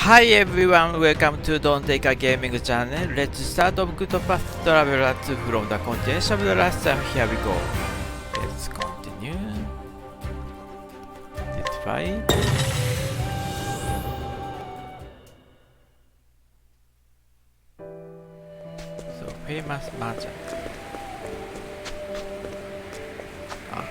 Hi everyone, welcome to Don't Take a Gaming channel. Let's start Octopath Traveler from the continuation of the last time. Here we go. Let's continue. This fight. So famous merchant. Ah.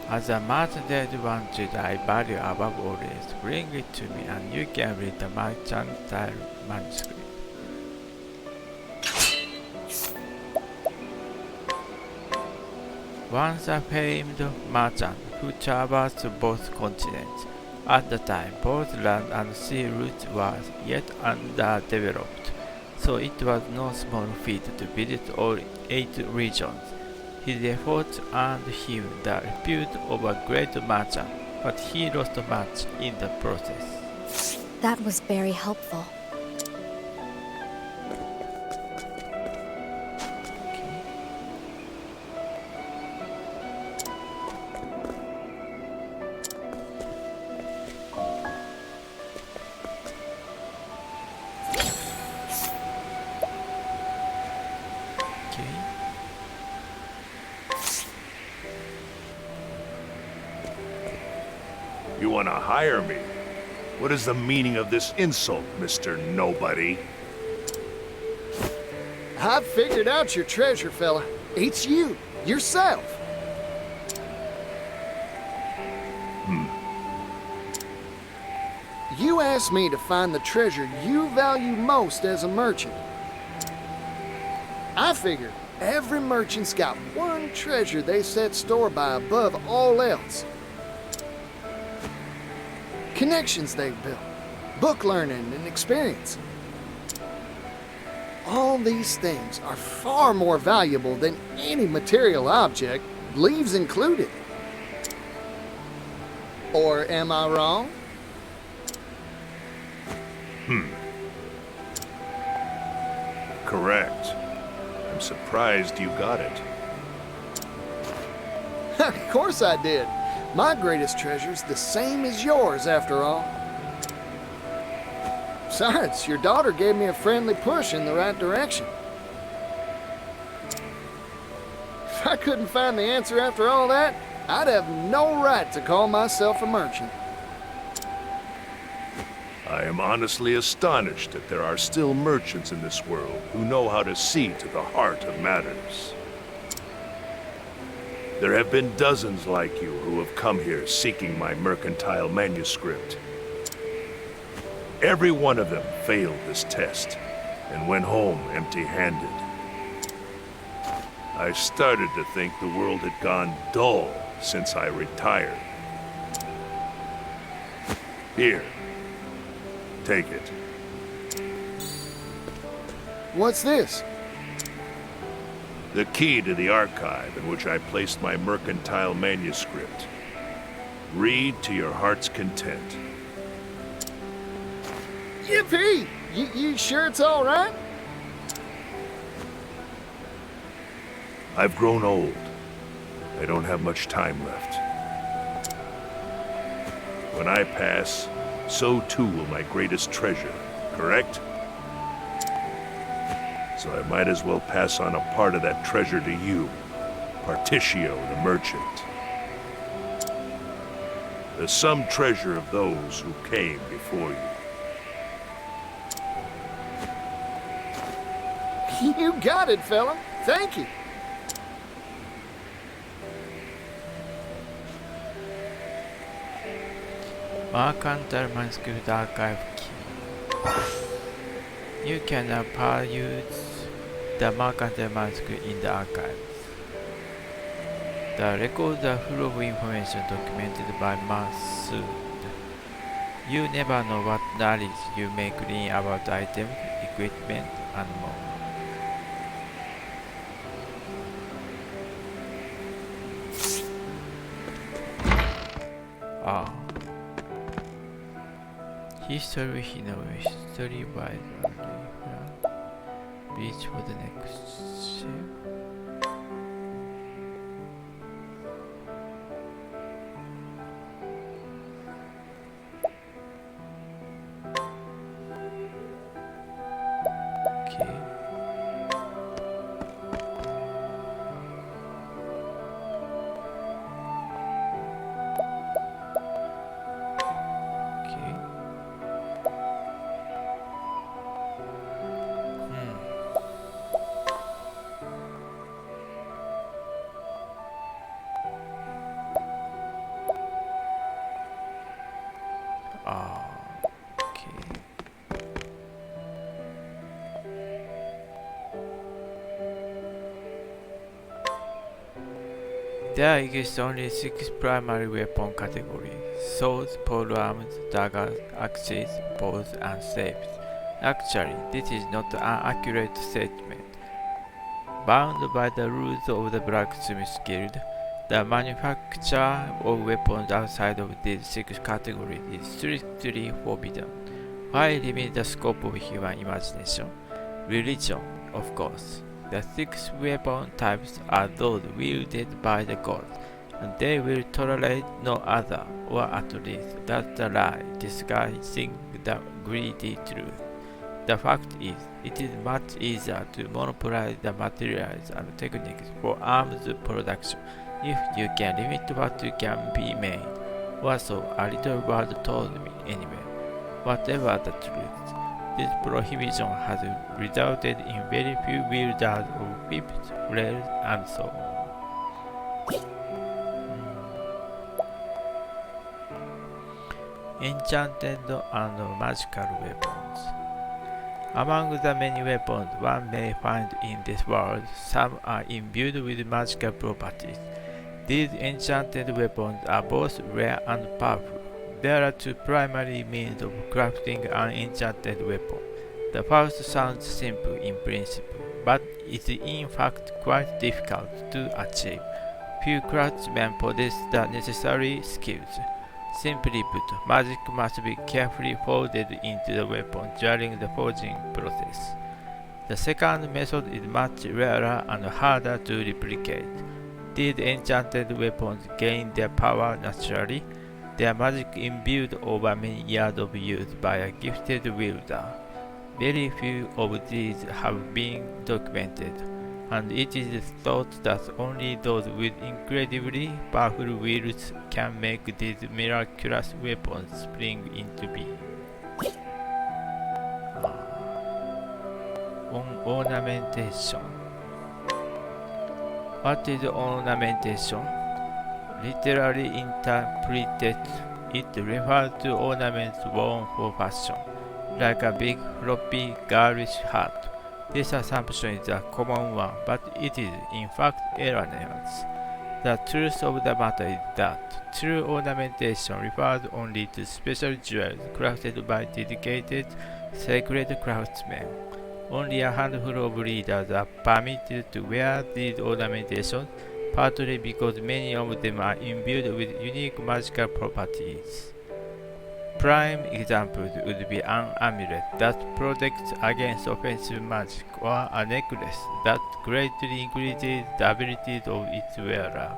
As a merchant advantage I value above all else, bring it to me and you can read the mercantile manuscript. Once a famed merchant who traversed both continents. At the time, both land and sea routes were yet underdeveloped, so it was no small feat to visit all 8 regions. His efforts earned him the repute of a great merchant, but he lost much in the process. That was very helpful. You want to hire me? What is the meaning of this insult, Mr. Nobody? I've figured out your treasure, fella. It's you, yourself. You asked me to find the treasure you value most as a merchant. I figured every merchant's got one treasure they set store by above all else. Connections they've built, book learning and experience. All these things are far more valuable than any material object, leaves included. Or am I wrong? Correct. I'm surprised you got it. Of course I did. My greatest treasure's the same as yours, after all. Besides, your daughter gave me a friendly push in the right direction. If I couldn't find the answer after all that, I'd have no right to call myself a merchant. I am honestly astonished that there are still merchants in this world who know how to see to the heart of matters. There have been dozens like you who have come here seeking my mercantile manuscript. Every one of them failed this test and went home empty-handed. I started to think the world had gone dull since I retired. Here, take it. What's this? The key to the archive in which I placed my mercantile manuscript. Read to your heart's content. Yippee! You sure it's all right? I've grown old. I don't have much time left. When I pass, so too will my greatest treasure, correct? So I might as well pass on a part of that treasure to you, Partitio the merchant. The sum treasure of those who came before you. You got it, fella. Thank you. Mercantile manuscript archive key. You can now peruse the mercantile manuscript in the archives. The records are full of information documented by Masood. You never know what knowledge you may glean about items, equipment, and more. History, history wide reach for the next step. Okay. Okay. Okay. There exist only 6 primary weapon categories: swords, polearms, daggers, axes, bows, and sabers. Actually, this is not an accurate statement. Bound by the rules of the Blacksmith Guild, the manufacture of weapons outside of these 6 categories is strictly forbidden. Why limit the scope of human imagination? Religion, of course. The 6 weapon types are those wielded by the gods, and they will tolerate no other, or at least that's a lie disguising the greedy truth. The fact is, it is much easier to monopolize the materials and techniques for arms production if you can limit what can be made, or so a little word told me anyway. Whatever the truth, this prohibition has resulted in very few wielders of whips, flails, and so on. Enchanted and magical weapons. Among the many weapons one may find in this world, some are imbued with magical properties. These enchanted weapons are both rare and powerful. There are 2 primary means of crafting an enchanted weapon. The first sounds simple in principle, but is in fact quite difficult to achieve. Few craftsmen possess the necessary skills. Simply put, magic must be carefully folded into the weapon during the forging process. The second method is much rarer and harder to replicate. These enchanted weapons gain their power naturally, their magic imbued over many years of use by a gifted wielder. Very few of these have been documented, and it is thought that only those with incredibly powerful wields can make these miraculous weapons spring into being. Ornamentation. What is ornamentation? Literally interpreted, it refers to ornaments worn for fashion, like a big floppy girlish hat. This assumption is a common one, but it is in fact erroneous. The truth of the matter is that true ornamentation refers only to special jewels crafted by dedicated, sacred craftsmen. Only a handful of leaders are permitted to wear these ornamentations, partly because many of them are imbued with unique magical properties. Prime examples would be an amulet that protects against offensive magic, or a necklace that greatly increases the abilities of its wearer.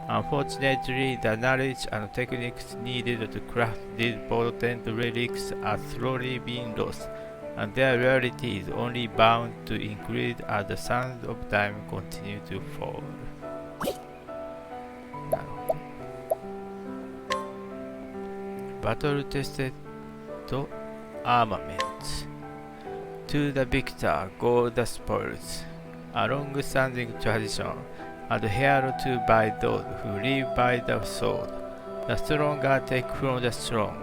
Unfortunately, the knowledge and techniques needed to craft these potent relics are slowly being lost, and their rarity is only bound to increase as the sands of time continue to fall. Battle-tested armament. To the victor go the spoils, a long-standing tradition adhered to by those who live by the sword. The stronger take from the strong,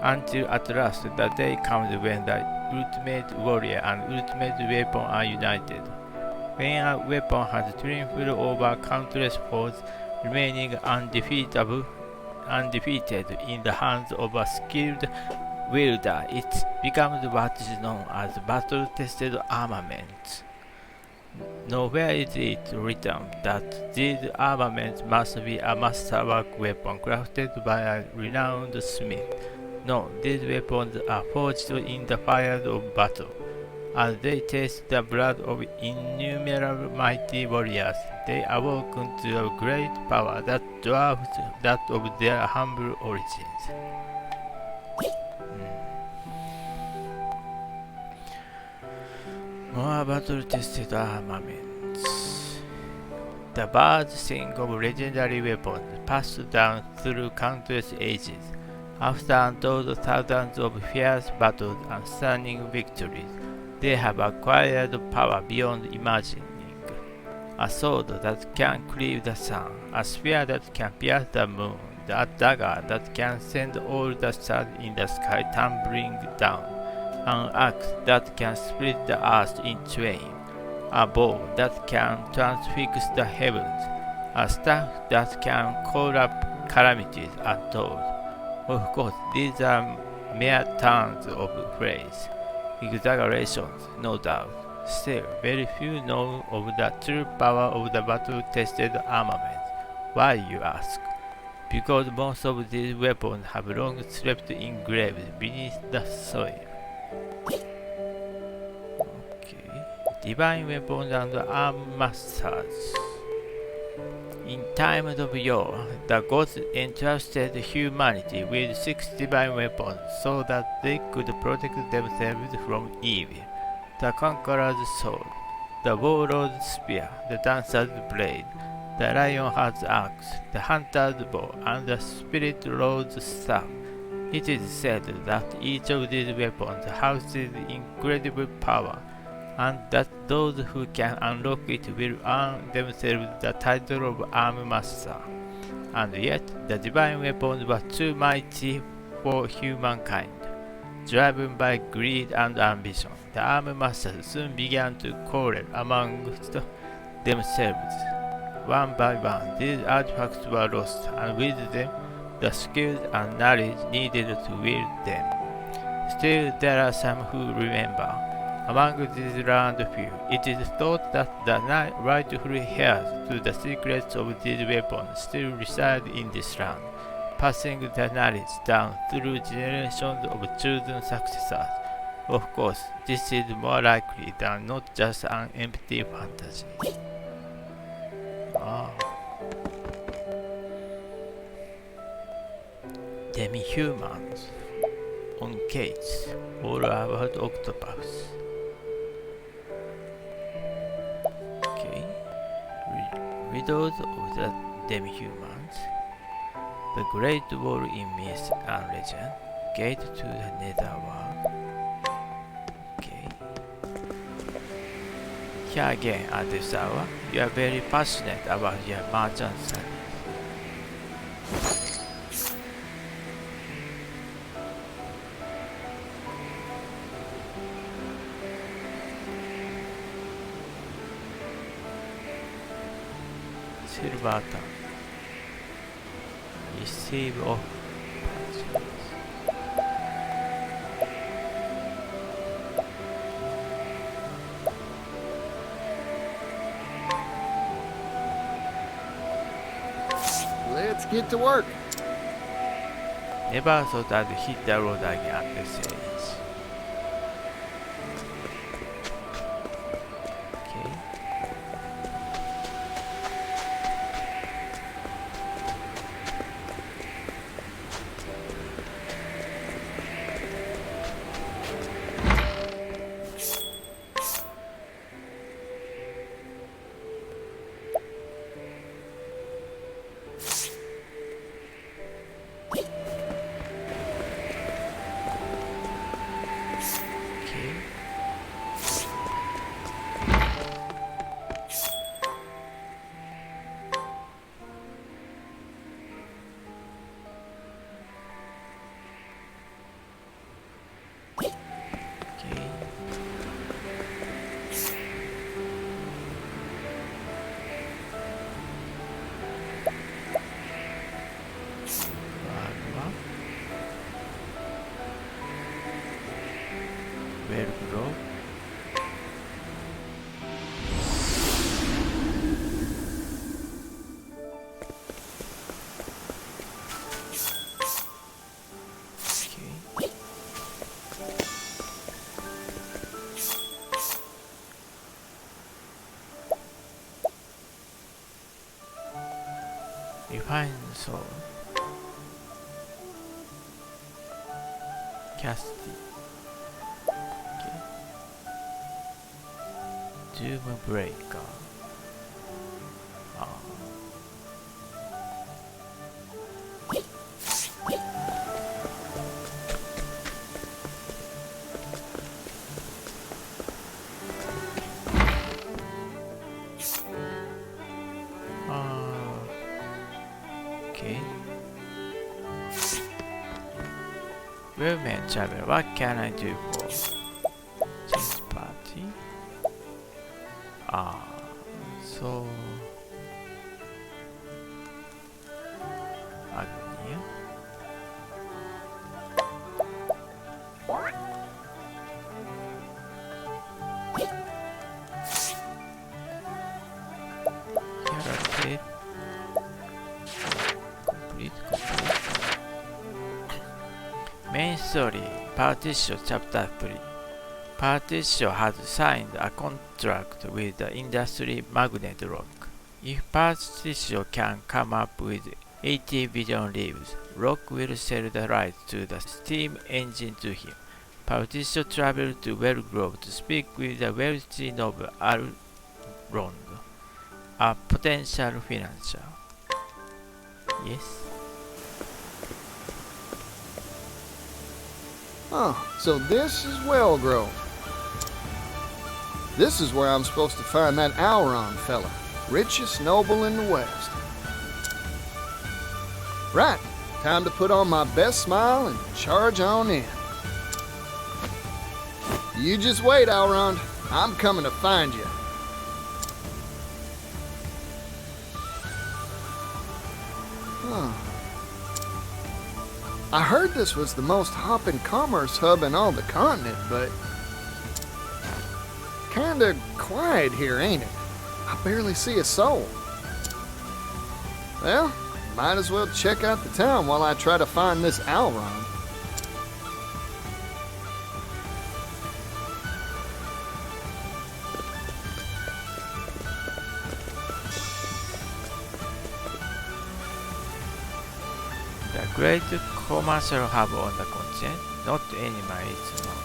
until at last the day comes when the ultimate warrior and ultimate weapon are united. When a weapon has triumphed over countless foes, remaining undefeated in the hands of a skilled wielder, it becomes what is known as battle-tested armament. Nowhere is it written that these armaments must be a masterwork weapon crafted by a renowned smith. No, these weapons are forged in the fire of battle. As they taste the blood of innumerable mighty warriors, they awaken to a great power that dwarfs that of their humble origins. More battle-tested armaments. The birds sing of legendary weapons passed down through countless ages. After untold thousands of fierce battles and stunning victories, they have acquired power beyond imagining. A sword that can cleave the sun, a spear that can pierce the moon, a dagger that can send all the stars in the sky tumbling down, an axe that can split the earth in twain, a bow that can transfix the heavens, a staff that can call up calamities untold. Of course, these are mere turns of phrase, exaggerations, no doubt. Still, very few know of the true power of the battle-tested armaments. Why, you ask? Because most of these weapons have long slept in graves beneath the soil. Okay. Divine weapons and arm masters. In times of yore, the gods entrusted humanity with 6 divine weapons so that they could protect themselves from evil. The conqueror's sword, the warlord's spear, the dancer's blade, the lionheart's axe, the hunter's bow, and the spirit lord's staff. It is said that each of these weapons houses incredible power, and that those who can unlock it will earn themselves the title of Arm Master. And yet, the divine weapons were too mighty for humankind. Driven by greed and ambition, the Arm Masters soon began to quarrel amongst themselves. One by one, these artifacts were lost, and with them, the skills and knowledge needed to wield them. Still, there are some who remember. Among these learned few, it is thought that the rightful heirs to the secrets of these weapons still reside in this land, passing the knowledge down through generations of chosen successors. Of course, this is more likely than not just an empty fantasy. Demi-humans on Cates, all about octopaths. Okay, widows of the demi-humans. The Great Wall in myth and legend, gate to the netherworld. Okay. Here again at this hour, you are very passionate about your merchant service. Silver Town. Receive of purchase. Let's get to work. Never thought I'd hit the road again at this age. Okay. Where bro? Okay. Casti. Okay. Doom Breaker. Ah. Okay. Women travel. What can I do for this party? So Agnia. Complete. Main story, Partitio chapter 3. Partitio has signed a contract with the industry magnet Rock. If Partitio can come up with 80 billion leaves, Rock will sell the rights to the steam engine to him. Partitio travels to Wellgrove to speak with the wealthy noble Alrond, a potential financier. Yes. Oh, so this is Wellgrove. This is where I'm supposed to find that Alron fella, richest noble in the West. Right, time to put on my best smile and charge on in. You just wait, Alron. I'm coming to find you. Huh. I heard this was the most hopping commerce hub in all the continent, but kinda quiet here, ain't it? I barely see a soul. Well, might as well check out the town while I try to find this Alron. The great commercial hub on the continent, not anymore, it's not.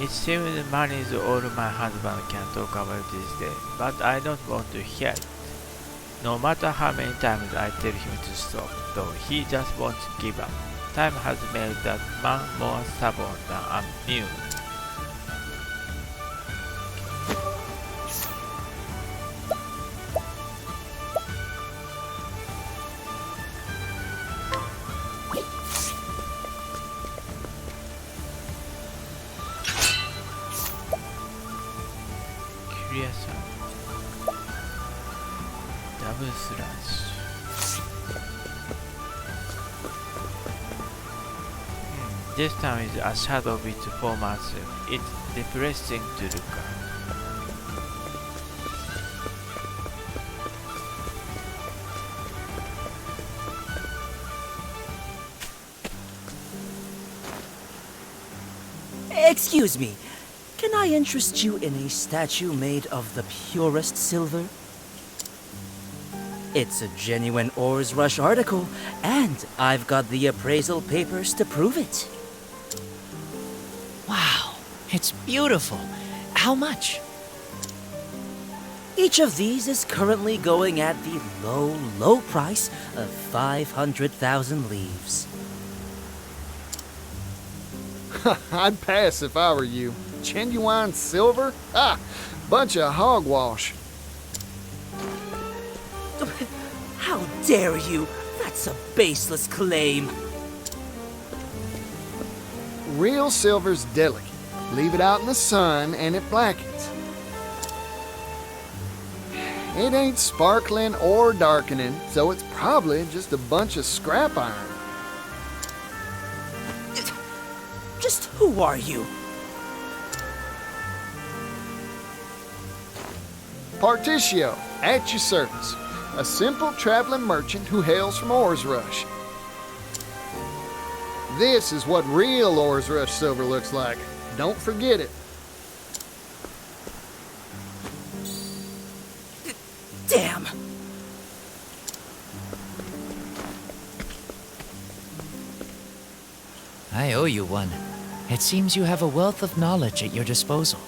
It seems money is all my husband can talk about these days, but I don't want to hear it. No matter how many times I tell him to stop, though he just won't give up. Time has made that man more stubborn than I'm new. Double slash. This town is a shadow of its former self. It's depressing to look at. Excuse me, can I interest you in a statue made of the purest silver? It's a genuine Ores Rush article, and I've got the appraisal papers to prove it. Wow, it's beautiful. How much? Each of these is currently going at the low, low price of 500,000 leaves. I'd pass if I were you. Genuine silver? Ah, bunch of hogwash. How dare you? That's a baseless claim. Real silver's delicate. Leave it out in the sun and it blackens. It ain't sparkling or darkening, so it's probably just a bunch of scrap iron. Just who are you? Partitio, at your service. a simple traveling merchant who hails from Ores Rush. This is what real Ores Rush silver looks like. Don't forget it. Damn! I owe you one. It seems you have a wealth of knowledge at your disposal.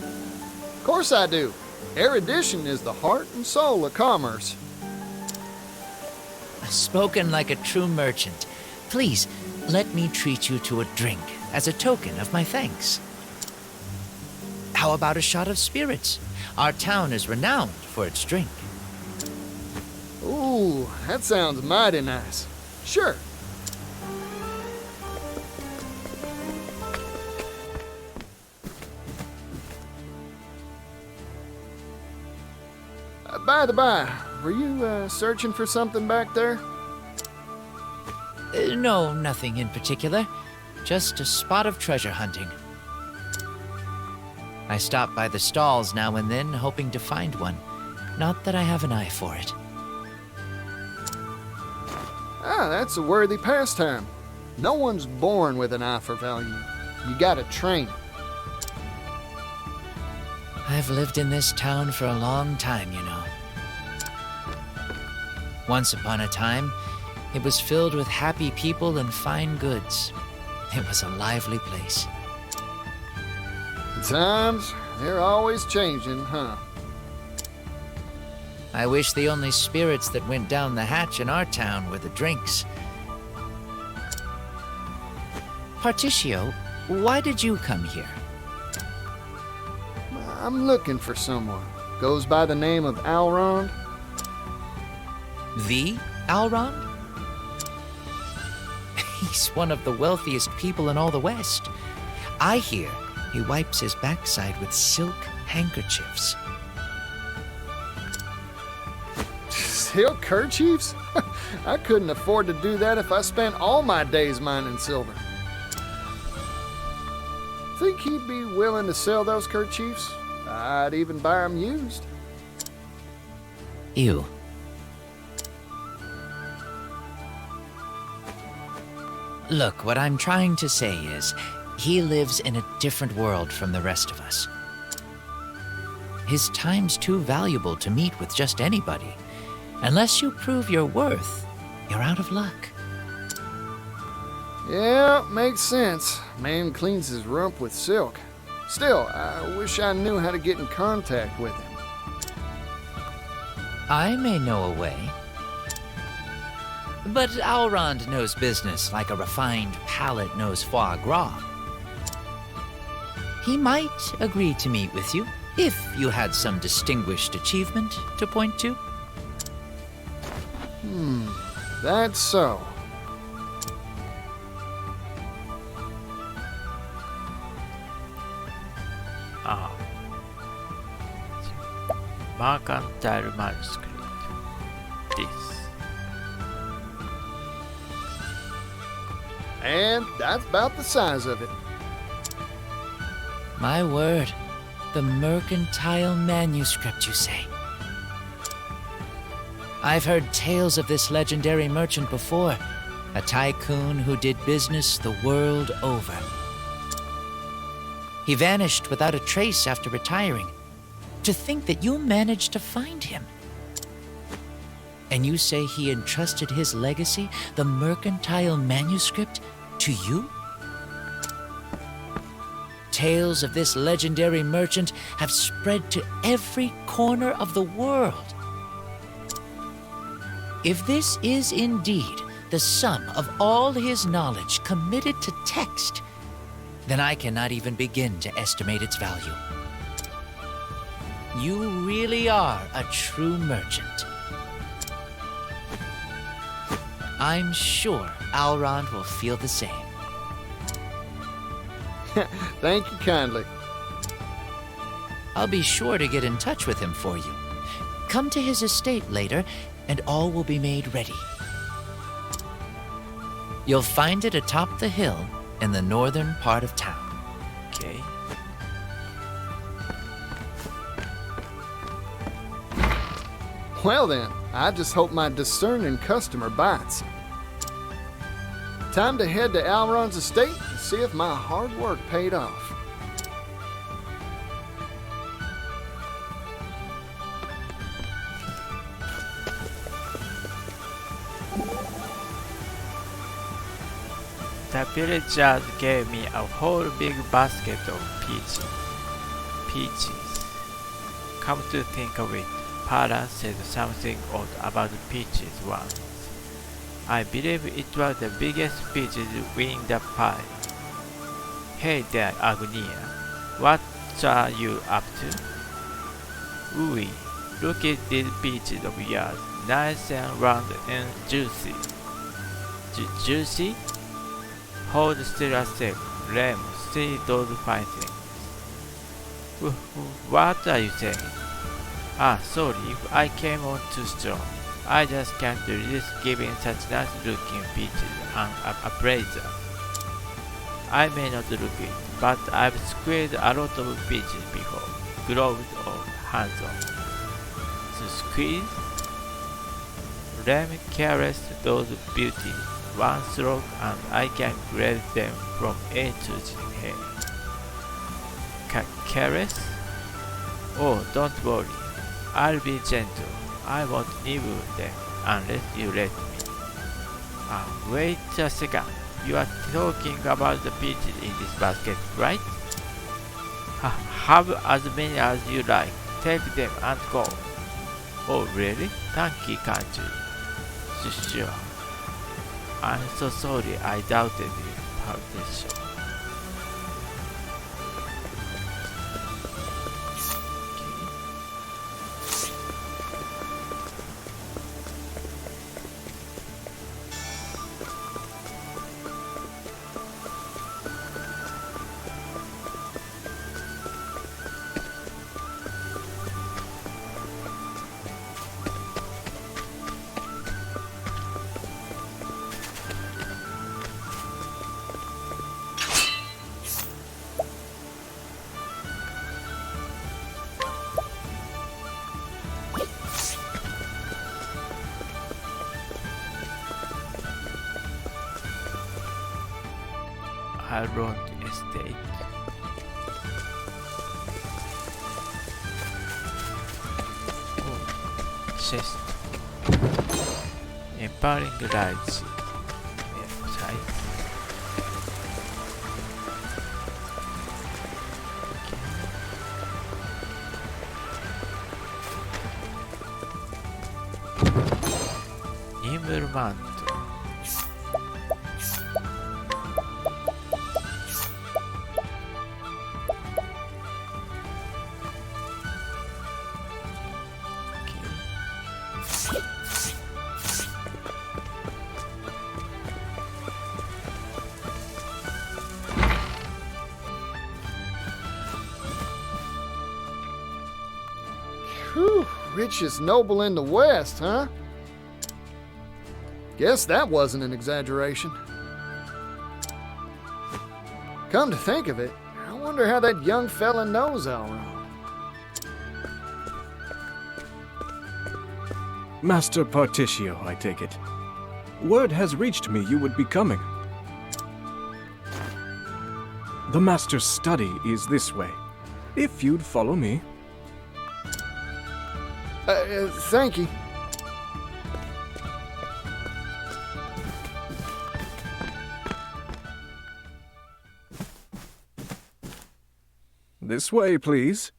Of course I do. Erudition is the heart and soul of commerce. Spoken like a true merchant. Please, let me treat you to a drink as a token of my thanks. How about a shot of spirits? Our town is renowned for its drink. Ooh, that sounds mighty nice. Sure. By the by, were you searching for something back there? No, nothing in particular. Just a spot of treasure hunting. I stop by the stalls now and then, hoping to find one. Not that I have an eye for it. Ah, that's a worthy pastime. No one's born with an eye for value. You gotta train it. I've lived in this town for a long time, you know. Once upon a time, it was filled with happy people and fine goods. It was a lively place. Times, they're always changing, huh? I wish the only spirits that went down the hatch in our town were the drinks. Partitio, why did you come here? I'm looking for someone. Goes by the name of Alrond. The Alrond? He's one of the wealthiest people in all the West. I hear he wipes his backside with silk handkerchiefs. Silk kerchiefs? I couldn't afford to do that if I spent all my days mining silver. Think he'd be willing to sell those kerchiefs? I'd even buy them used. Ew. Look, what I'm trying to say is, he lives in a different world from the rest of us. His time's too valuable to meet with just anybody. Unless you prove your worth, you're out of luck. Yeah, makes sense. Man cleans his rump with silk. Still, I wish I knew how to get in contact with him. I may know a way. But Alrond knows business like a refined palate knows foie gras. He might agree to meet with you if you had some distinguished achievement to point to. That's so. Ah. Mercantile manuscript. This. And that's about the size of it. My word, the mercantile manuscript, you say? I've heard tales of this legendary merchant before, a tycoon who did business the world over. He vanished without a trace after retiring. To think that you managed to find him. And you say he entrusted his legacy, the mercantile manuscript, to you? Tales of this legendary merchant have spread to every corner of the world. If this is indeed the sum of all his knowledge committed to text, then I cannot even begin to estimate its value. You really are a true merchant. I'm sure Alrond will feel the same. Thank you kindly. I'll be sure to get in touch with him for you. Come to his estate later, and all will be made ready. You'll find it atop the hill in the northern part of town. Okay. Well then, I just hope my discerning customer bites. Time to head to Alron's estate and see if my hard work paid off. The villagers gave me a whole big basket of peaches. Come to think of it, Para said something odd about peaches once. I believe it was the biggest peaches in the pie. Hey there, Agnia. What are you up to? Ooh, look at these peaches of yours. Nice and round and juicy. Juicy? Hold still a sec. Lem, see those fine things. What are you saying? Ah, sorry if I came on too strong. I just can't resist giving such nice looking peaches an appraiser. I may not look it, but I've squared a lot of peaches before. Gloves or hands on. To squeeze? Lem caress those beauties. One stroke and I can grade them from A to Z. Caress? Oh, don't worry. I'll be gentle. I won't nibble them unless you let me. Wait a second. You are talking about the peaches in this basket, right? Have as many as you like. Take them and go. Oh, really? Thank you, can't you? Sure. I'm so sorry I doubted you, Partitio. Alron Estate. Oh, chest. Empowering lights. Outside. Nimmermanto. Whew, richest noble in the West, huh? Guess that wasn't an exaggeration. Come to think of it, I wonder how that young fella knows Alron. Master Partitio, I take it. Word has reached me you would be coming. The Master's study is this way. If you'd follow me. Thank you. This way, please.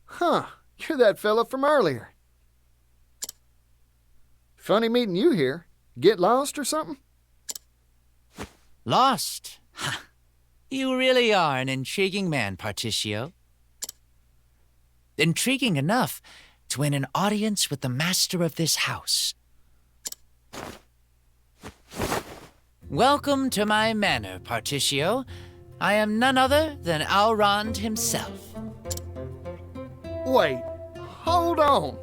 Huh, you're that fella from earlier. Funny meeting you here. Get lost or something? Lost? Ha! You really are an intriguing man, Partitio. Intriguing enough to win an audience with the master of this house. Welcome to my manor, Partitio. I am none other than Alron himself. Wait, hold on.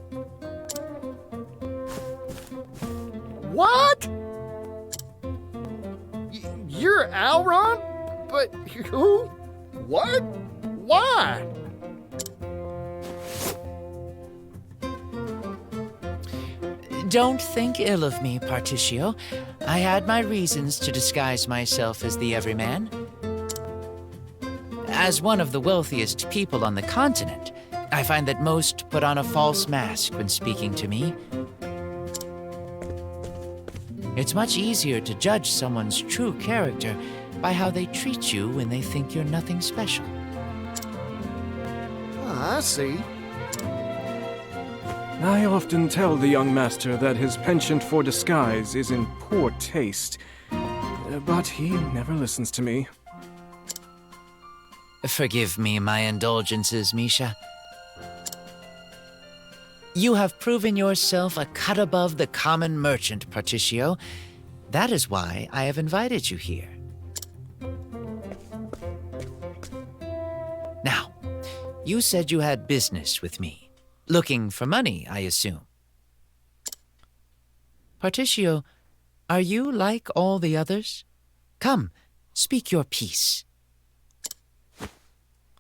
What? You're Alron? But who? What? Why? Don't think ill of me, Partitio. I had my reasons to disguise myself as the everyman. As one of the wealthiest people on the continent, I find that most put on a false mask when speaking to me. It's much easier to judge someone's true character by how they treat you when they think you're nothing special. I see. I often tell the young master that his penchant for disguise is in poor taste, but he never listens to me. Forgive me my indulgences, Misha. You have proven yourself a cut above the common merchant, Partitio. That is why I have invited you here. Now, you said you had business with me. Looking for money, I assume. Partitio, are you like all the others? Come, speak your piece.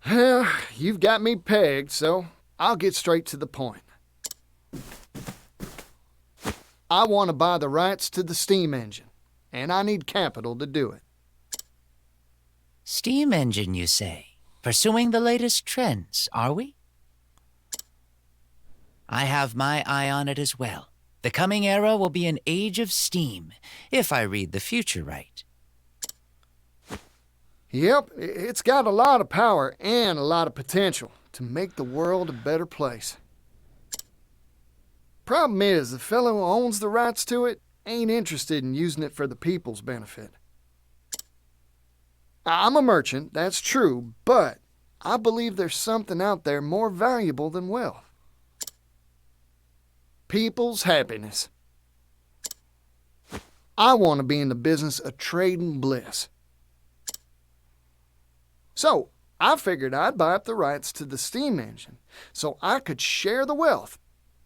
Well, you've got me pegged, so I'll get straight to the point. I want to buy the rights to the steam engine, and I need capital to do it. Steam engine, you say? Pursuing the latest trends, are we? I have my eye on it as well. The coming era will be an age of steam, if I read the future right. Yep, it's got a lot of power and a lot of potential to make the world a better place. Problem is, the fellow who owns the rights to it ain't interested in using it for the people's benefit. I'm a merchant, that's true, but I believe there's something out there more valuable than wealth. People's happiness. I want to be in the business of trading bliss. So, I figured I'd buy up the rights to the steam engine so I could share the wealth,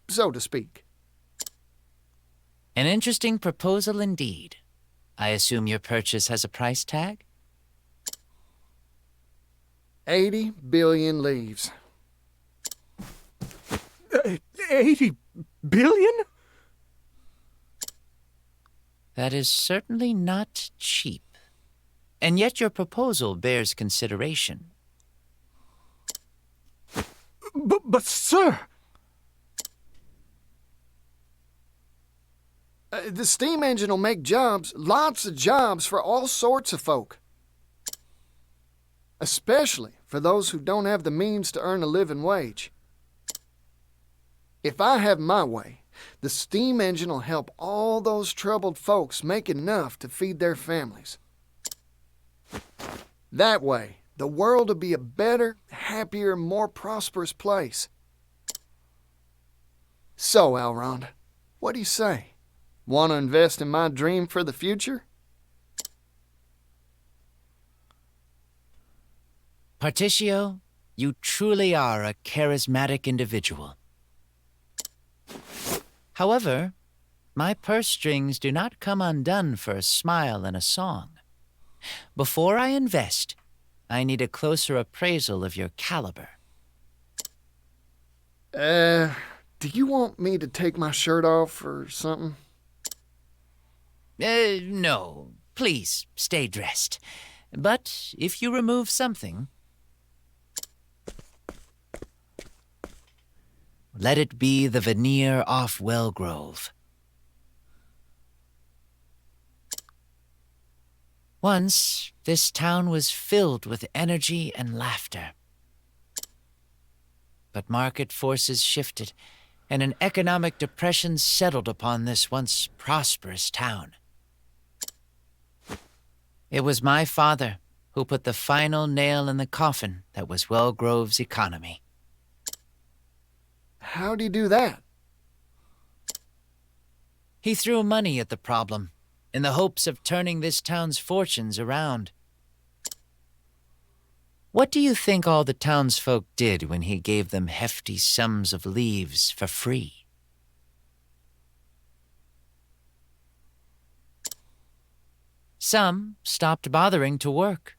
so to speak. An interesting proposal indeed. I assume your purchase has a price tag? 80 billion leaves. 80 billion? That is certainly not cheap. And yet your proposal bears consideration. But sir! The steam engine will make jobs, lots of jobs for all sorts of folk. Especially for those who don't have the means to earn a living wage. If I have my way, the steam engine will help all those troubled folks make enough to feed their families. That way, the world will be a better, happier, more prosperous place. So, Elrond, what do you say? Want to invest in my dream for the future? Partitio, you truly are a charismatic individual. However, my purse strings do not come undone for a smile and a song. Before I invest, I need a closer appraisal of your caliber. Do you want me to take my shirt off or something? No. Please, stay dressed. But if you remove something, let it be the veneer off Wellgrove. Once, this town was filled with energy and laughter. But market forces shifted, and an economic depression settled upon this once prosperous town. It was my father who put the final nail in the coffin that was Wellgrove's economy. How'd he do that? He threw money at the problem, in the hopes of turning this town's fortunes around. What do you think all the townsfolk did when he gave them hefty sums of leaves for free? Some stopped bothering to work.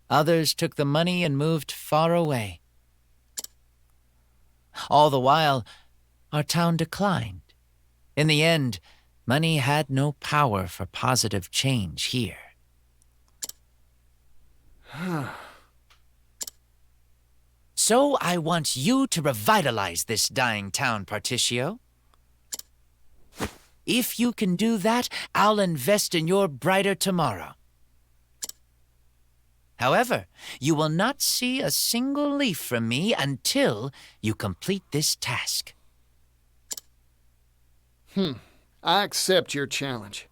Others took the money and moved far away. All the while, our town declined, In the end, money had no power for positive change here. So I want you to revitalize this dying town, Partitio. If you can do that, I'll invest in your brighter tomorrow. However, you will not see a single leaf from me until you complete this task. I accept your challenge.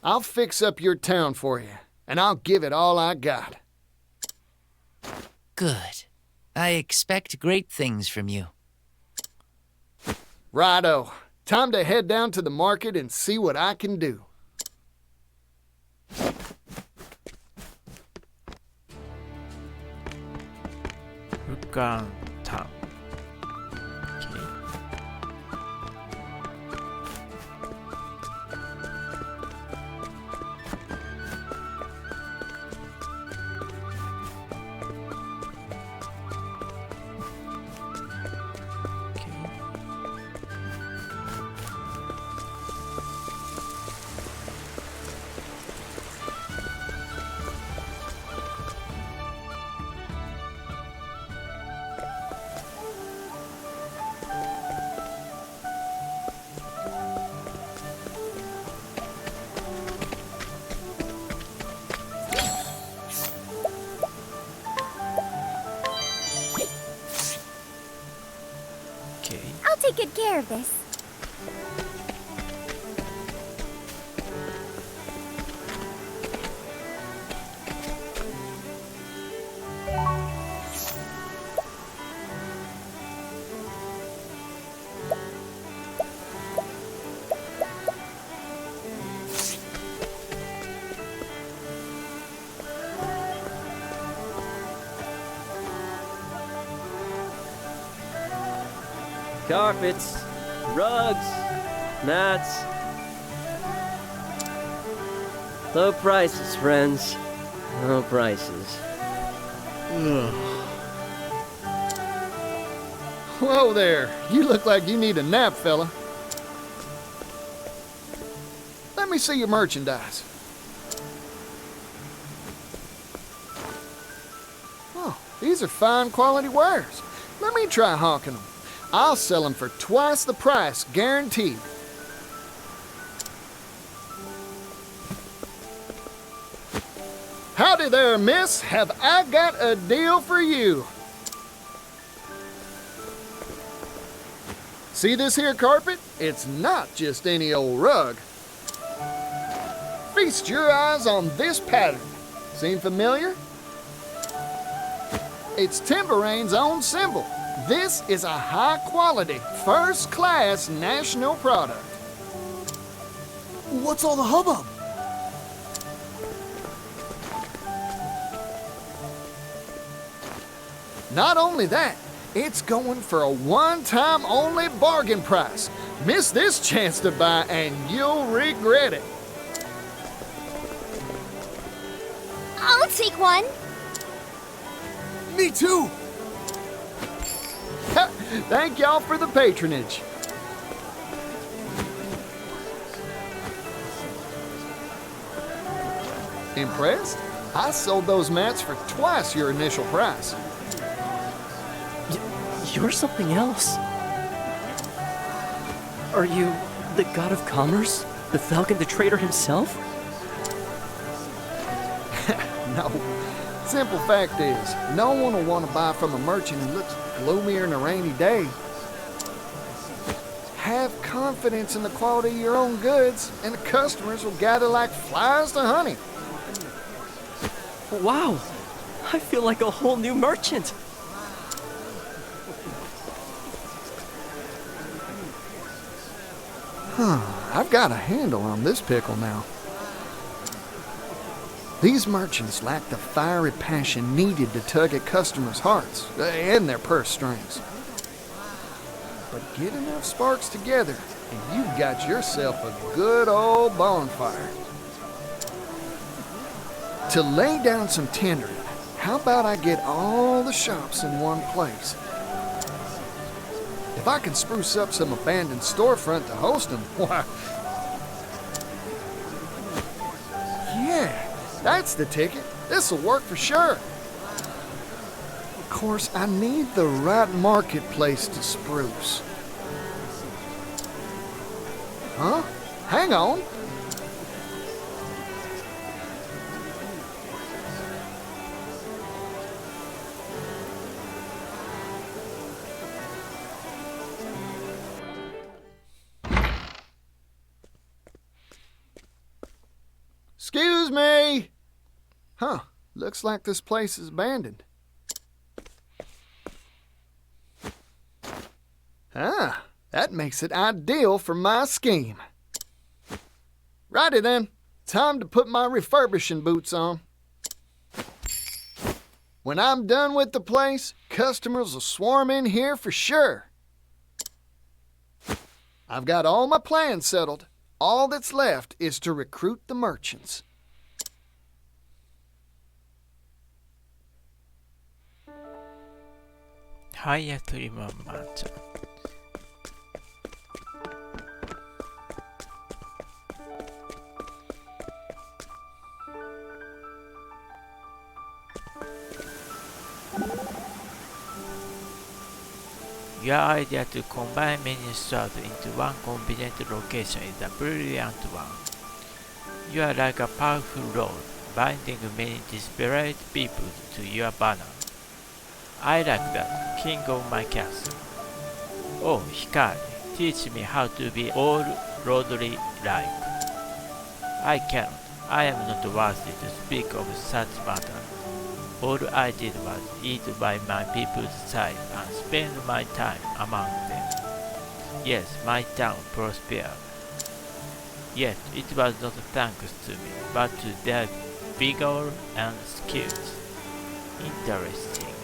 I'll fix up your town for you, and I'll give it all I got. Good. I expect great things from you. Righto. Time to head down to the market and see what I can do. Vulcan Town. Okay. I'll take good care of this. Carpets, rugs, mats. Low prices, friends. Low prices. Whoa there. You look like you need a nap, fella. Let me see your merchandise. Oh, these are fine quality wares. Let me try hawking them. I'll sell them for twice the price, guaranteed. Howdy there, miss. Have I got a deal for you? See this here carpet? It's not just any old rug. Feast your eyes on this pattern. Seem familiar? It's Timberane's own symbol. This is a high-quality, first-class national product. What's all the hubbub? Not only that, it's going for a one-time only bargain price. Miss this chance to buy and you'll regret it. I'll take one. Me too! Thank y'all for the patronage. Impressed? I sold those mats for twice your initial price. You're something else. Are you the god of commerce? The Falcon, the trader himself? No. Simple fact is, no one will want to buy from a merchant who looks gloomier than a rainy day. Have confidence in the quality of your own goods, and the customers will gather like flies to honey. Wow! I feel like a whole new merchant! I've got a handle on this pickle now. These merchants lack the fiery passion needed to tug at customers' hearts and their purse strings. But get enough sparks together, and you've got yourself a good old bonfire. To lay down some tinder, how about I get all the shops in one place? If I can spruce up some abandoned storefront to host them, why... Yeah, that's the ticket. This'll work for sure. Of course, I need the right marketplace to spruce. Huh? Hang on. Excuse me! Huh, looks like this place is abandoned. Ah, that makes it ideal for my scheme. Righty then, time to put my refurbishing boots on. When I'm done with the place, customers will swarm in here for sure. I've got all my plans settled. All that's left is to recruit the merchants. Hire trimmer merchant. Your idea to combine many stores into one convenient location is a brilliant one. You are like a powerful rod, binding many desperate people to your banner. I like that, king of my castle. Oh, Hikari, teach me how to be all lordly like. I cannot. I am not worthy to speak of such matters. All I did was eat by my people's side and spend my time among them. Yes, my town prospered. Yet it was not thanks to me, but to their vigor and skills. Interesting.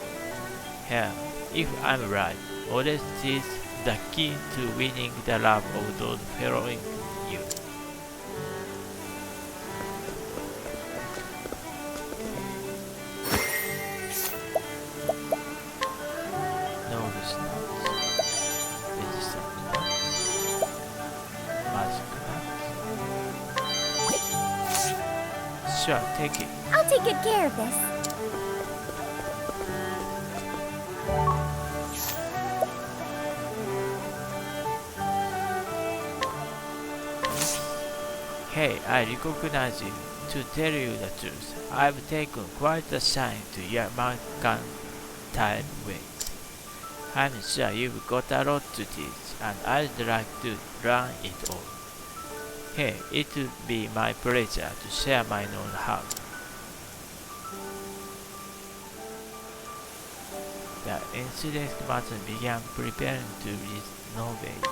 Hell, if I'm right, honesty is the key to winning the love of those following you. Sure, take it. I'll take good care of this. Hey, I recognize you. To tell you the truth, I've taken quite a shine to your mercantile ways. I'm sure you've got a lot to teach, and I'd like to learn it all. Hey, it would be my pleasure to share my know-how. The enslaved merchant began preparing to renovate.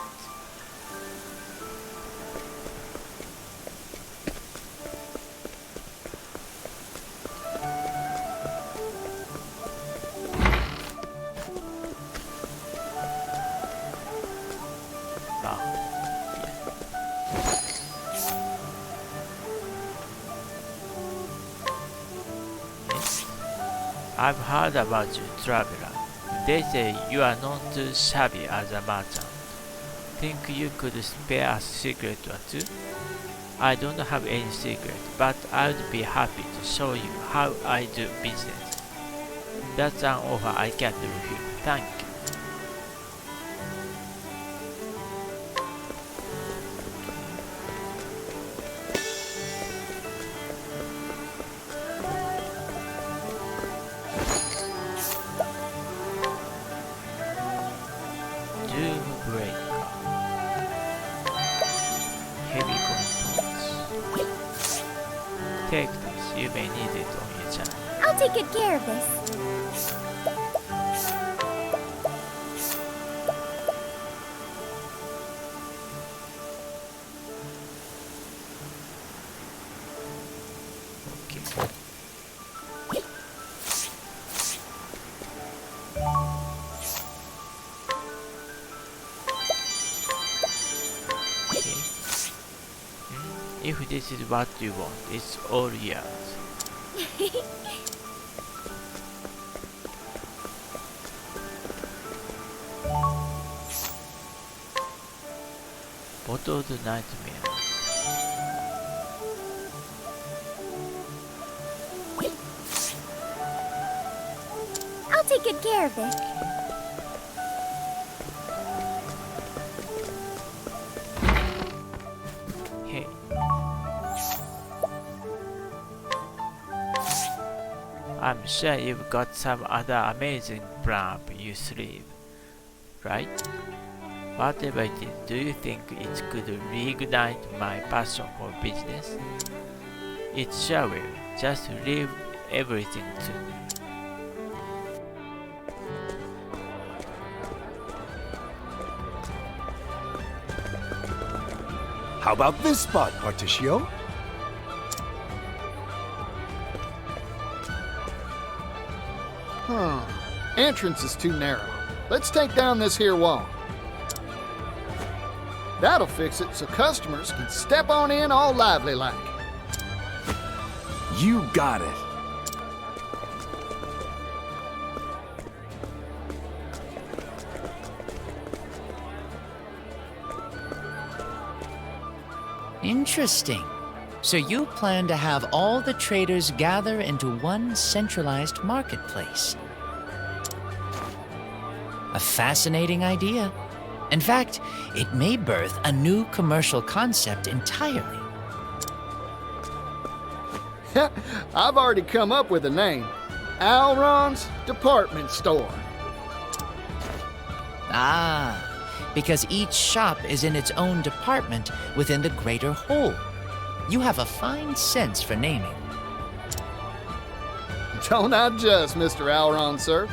I've heard about you, traveler. They say you are not too shabby as a merchant. Think you could spare a secret or two? I don't have any secret, but I'd be happy to show you how I do business. That's an offer I can't refuse. Thank you. Take this, you may need it on your channel. I'll take good care of this. If this is what you want, it's all yours. Otto's nightmare. I'll take good care of it. Hey. I'm sure you've got some other amazing plan up your sleeve, right? Whatever it is, do you think it could reignite my passion for business? It sure will. Just leave everything to me. How about this spot, Partitio? Entrance is too narrow. Let's take down this here wall. That'll fix it so customers can step on in all lively like. You got it. Interesting. So you plan to have all the traders gather into one centralized marketplace. A fascinating idea. In fact, it may birth a new commercial concept entirely. I've already come up with a name. Alron's Department Store. Ah, because each shop is in its own department within the greater whole. You have a fine sense for naming. Don't I just, Mr. Alron, sir?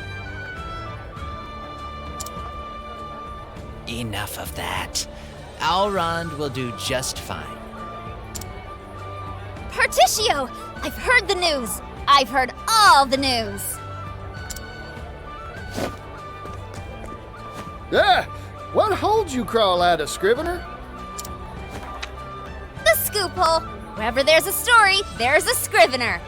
Enough of that. Alrond will do just fine. Partitio! I've heard the news! I've heard all the news! What holds you, crawl out of Scrivener? The scoop hole! Wherever there's a story, there's a Scrivener!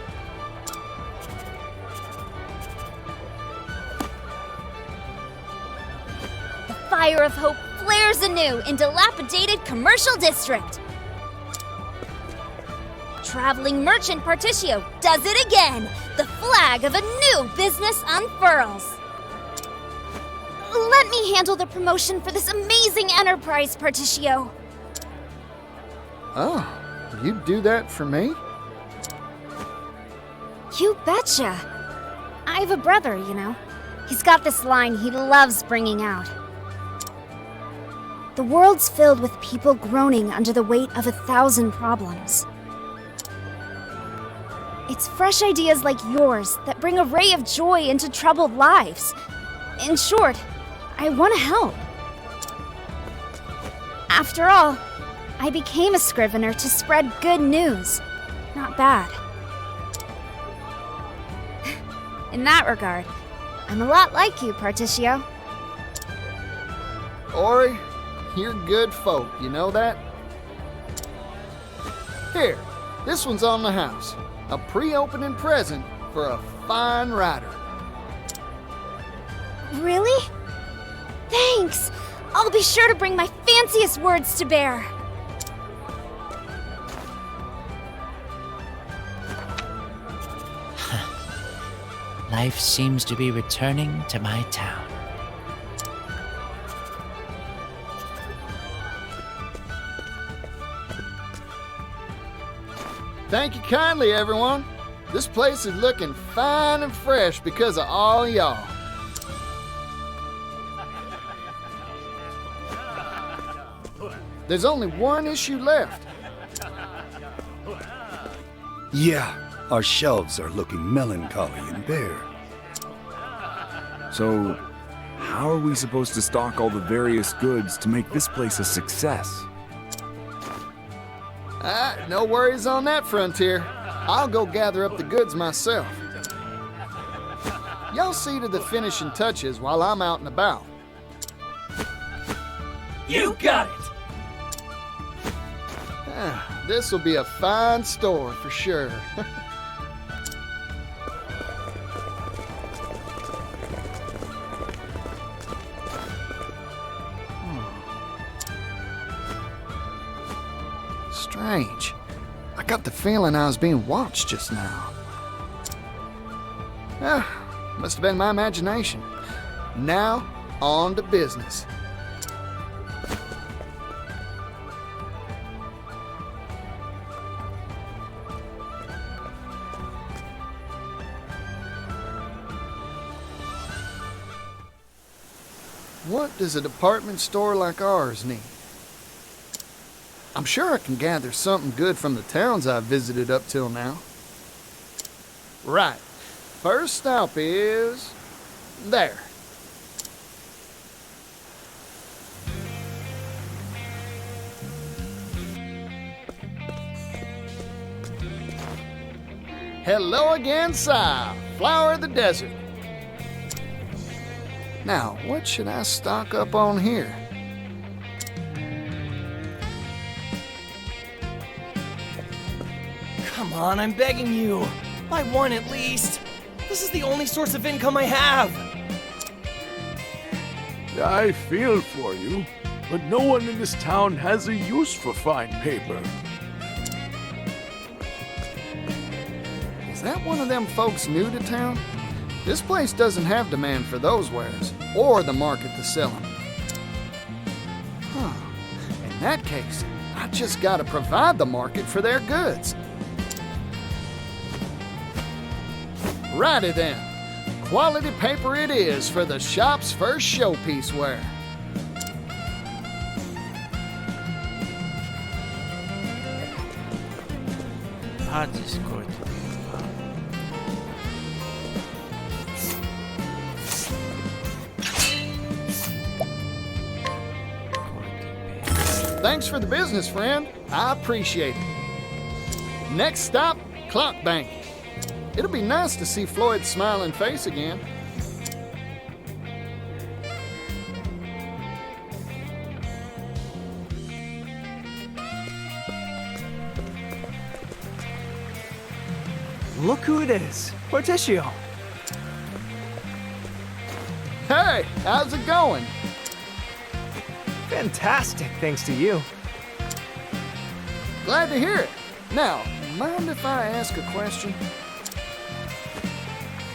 The fire of hope flares anew in dilapidated commercial district. Traveling merchant Partitio does it again! The flag of a new business unfurls! Let me handle the promotion for this amazing enterprise, Partitio. Oh, you'd do that for me? You betcha. I have a brother, you know. He's got this line he loves bringing out. The world's filled with people groaning under the weight of 1,000 problems. It's fresh ideas like yours that bring a ray of joy into troubled lives. In short, I want to help. After all, I became a Scrivener to spread good news, not bad. In that regard, I'm a lot like you, Partitio. Ori, you're good folk, you know that? Here, this one's on the house. A pre-opening present for a fine writer. Really? Thanks! I'll be sure to bring my fanciest words to bear. Life seems to be returning to my town. Thank you kindly, everyone. This place is looking fine and fresh because of all y'all. There's only one issue left. Yeah, our shelves are looking melancholy and bare. So, how are we supposed to stock all the various goods to make this place a success? No worries on that frontier. I'll go gather up the goods myself. Y'all see to the finishing touches while I'm out and about. You got it! This will be a fine store for sure. Strange. I got the feeling I was being watched just now. Must have been my imagination. Now, on to business. What does a department store like ours need? I'm sure I can gather something good from the towns I've visited up till now. Right. First stop is... there. Hello again, Si. Flower of the desert. Now, what should I stock up on here? Come on, I'm begging you. Buy one at least. This is the only source of income I have. I feel for you, but no one in this town has a use for fine paper. Is that one of them folks new to town? This place doesn't have demand for those wares, or the market to sell them. In that case, I just gotta provide the market for their goods. Righty then. Quality paper it is for the shop's first showpiece ware. Partitio going to be Thanks for the business, friend. I appreciate it. Next stop, Clock Bank. It'll be nice to see Floyd's smiling face again. Look who it is. Partitio. Hey, how's it going? Fantastic, thanks to you. Glad to hear it. Now, mind if I ask a question?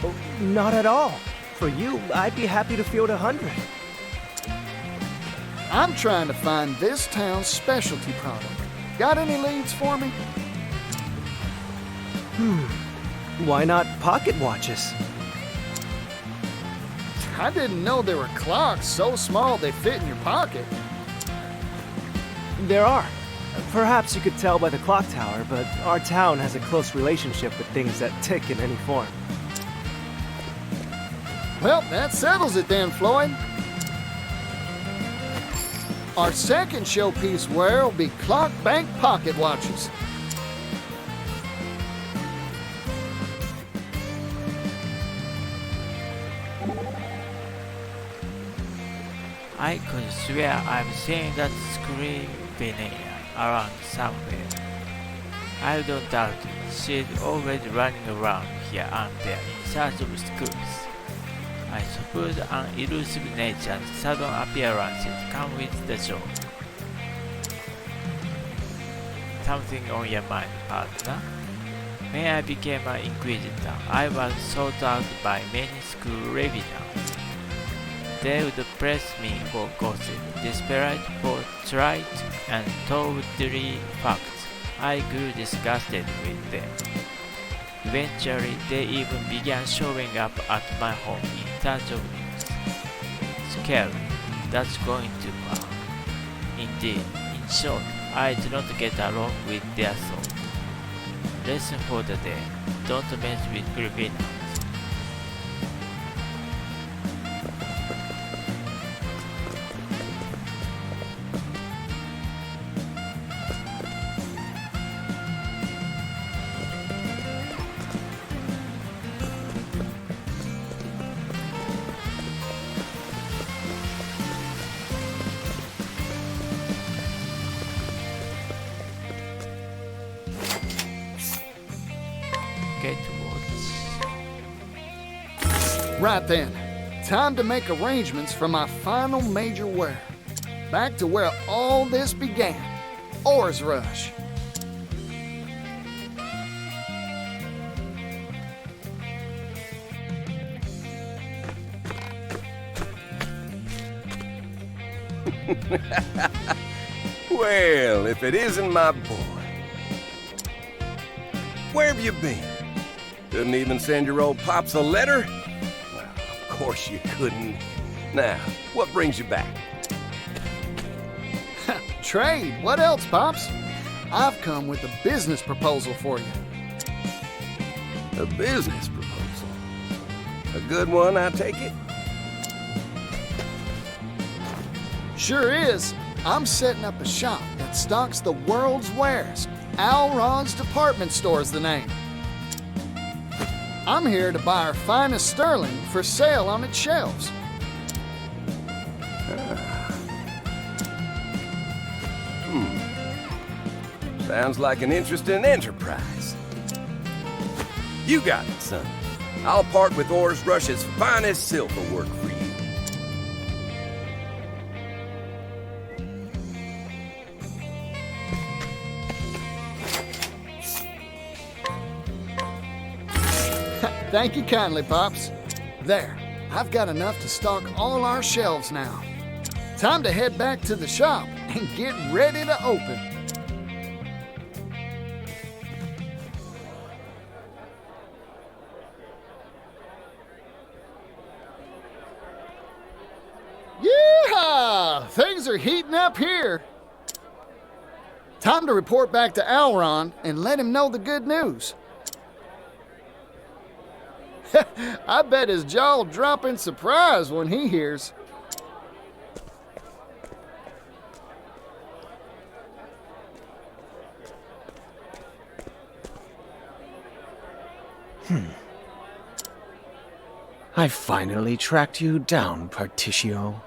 Oh, not at all. For you, I'd be happy to field 100. I'm trying to find this town's specialty product. Got any leads for me? Why not pocket watches? I didn't know there were clocks so small they fit in your pocket. There are. Perhaps you could tell by the clock tower, but our town has a close relationship with things that tick in any form. Well, that settles it then, Floyd. Our second showpiece wear will be Clock Bank pocket watches. I could swear I've seen that screen around somewhere. I don't doubt it. She's always running around here and there in search of scoops. I suppose an elusive nature and sudden appearances come with the job. Something on your mind, partner? When I became an inquisitor, I was sought out by many school revidants. They would press me for gossip, desperate for trite and tawdry facts. I grew disgusted with them. Eventually, they even began showing up at my home in search of news. Scary. That's going too far. Indeed, in short, I do not get along with their thought. Lesson for the day: don't mess with criminals. Right then, time to make arrangements for my final major wear. Back to where all this began, Ores Rush. Well, if it isn't my boy. Where have you been? Couldn't even send your old pops a letter? Well, of course you couldn't. Now, what brings you back? Trade. What else, Pops? I've come with a business proposal for you. A business proposal? A good one, I take it? Sure is. I'm setting up a shop that stocks the world's wares. Al Ron's Department Store's the name. I'm here to buy our finest sterling for sale on its shelves. Sounds like an interesting enterprise. You got it, son. I'll part with Ores Rush's finest silver work for you. Thank you kindly, Pops. There, I've got enough to stock all our shelves now. Time to head back to the shop and get ready to open. Yeehaw! Things are heating up here. Time to report back to Alron and let him know the good news. I bet his jaw'll drop in surprise when he hears. I finally tracked you down, Partitio.